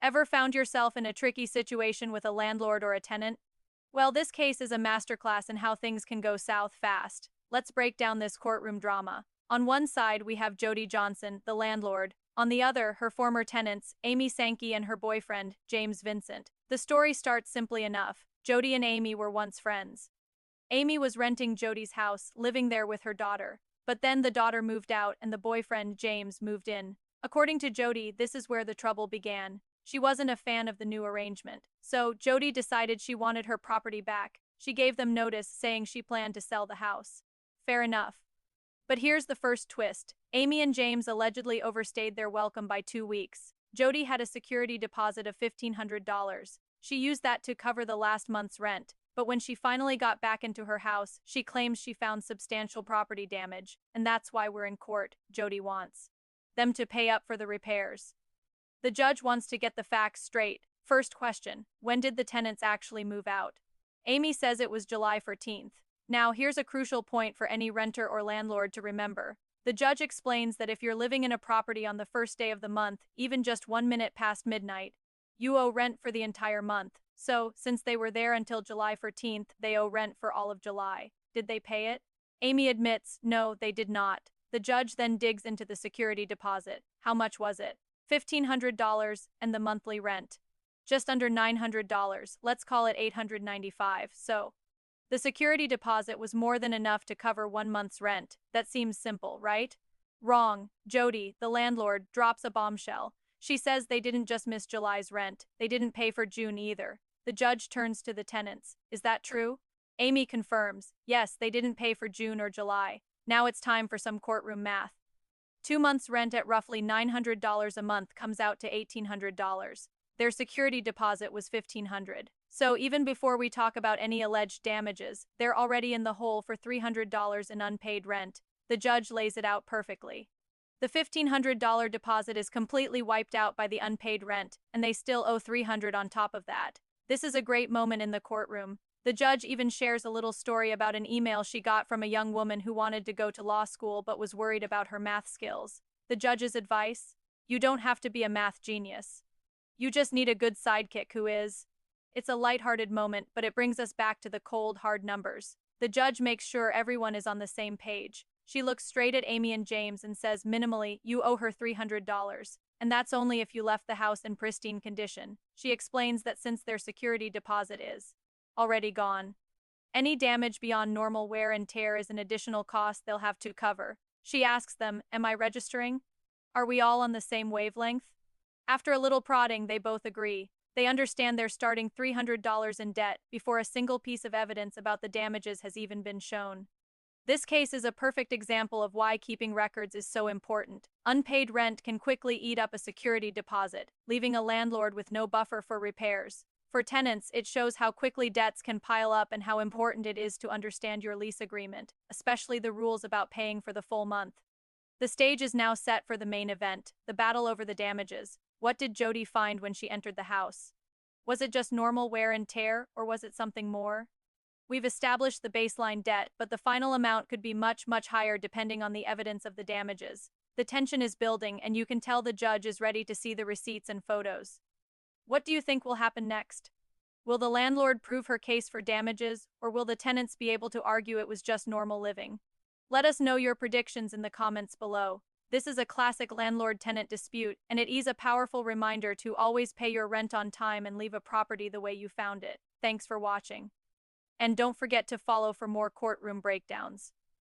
Ever found yourself in a tricky situation with a landlord or a tenant? Well, this case is a masterclass in how things can go south fast. Let's break down this courtroom drama. On one side, we have Jody Johnson, the landlord. On the other, her former tenants, Amy Sankey and her boyfriend, James Vincent. The story starts simply enough. Jody and Amy were once friends. Amy was renting Jody's house, living there with her daughter. But then the daughter moved out and the boyfriend, James, moved in. According to Jody, this is where the trouble began. She wasn't a fan of the new arrangement. So, Jody decided she wanted her property back. She gave them notice saying she planned to sell the house. Fair enough. But here's the first twist. Amy and James allegedly overstayed their welcome by 2 weeks. Jody had a security deposit of $1,500. She used that to cover the last month's rent. But when she finally got back into her house, she claims she found substantial property damage, and that's why we're in court. Jody wants them to pay up for the repairs. The judge wants to get the facts straight. First question, when did the tenants actually move out? Amy says it was July 14th. Now, here's a crucial point for any renter or landlord to remember. The judge explains that if you're living in a property on the first day of the month, even just 1 minute past midnight, you owe rent for the entire month. So, since they were there until July 14th, they owe rent for all of July. Did they pay it? Amy admits, no, they did not. The judge then digs into the security deposit. How much was it? $1,500 and the monthly rent. Just under $900. Let's call it $895. So, the security deposit was more than enough to cover 1 month's rent. That seems simple, right? Wrong. Jody, the landlord, drops a bombshell. She says they didn't just miss July's rent. They didn't pay for June either. The judge turns to the tenants. Is that true? Amy confirms. Yes, they didn't pay for June or July. Now it's time for some courtroom math. 2 months' rent at roughly $900 a month comes out to $1,800. Their security deposit was $1,500. So even before we talk about any alleged damages, they're already in the hole for $300 in unpaid rent. The judge lays it out perfectly. The $1,500 deposit is completely wiped out by the unpaid rent, and they still owe $300 on top of that. This is a great moment in the courtroom. The judge even shares a little story about an email she got from a young woman who wanted to go to law school but was worried about her math skills. The judge's advice? You don't have to be a math genius. You just need a good sidekick who is. It's a lighthearted moment, but it brings us back to the cold, hard numbers. The judge makes sure everyone is on the same page. She looks straight at Amy and James and says minimally, you owe her $300. And that's only if you left the house in pristine condition. She explains that since their security deposit is already gone, any damage beyond normal wear and tear is an additional cost they'll have to cover. She asks them, am I registering? Are we all on the same wavelength? After a little prodding, they both agree. They understand they're starting $300 in debt before a single piece of evidence about the damages has even been shown. This case is a perfect example of why keeping records is so important. Unpaid rent can quickly eat up a security deposit, leaving a landlord with no buffer for repairs. For tenants, it shows how quickly debts can pile up and how important it is to understand your lease agreement, especially the rules about paying for the full month. The stage is now set for the main event, the battle over the damages. What did Jody find when she entered the house? Was it just normal wear and tear, or was it something more? We've established the baseline debt, but the final amount could be much, much higher depending on the evidence of the damages. The tension is building, and you can tell the judge is ready to see the receipts and photos. What do you think will happen next? Will the landlord prove her case for damages, or will the tenants be able to argue it was just normal living? Let us know your predictions in the comments below. This is a classic landlord-tenant dispute, and it is a powerful reminder to always pay your rent on time and leave a property the way you found it. Thanks for watching. And don't forget to follow for more courtroom breakdowns.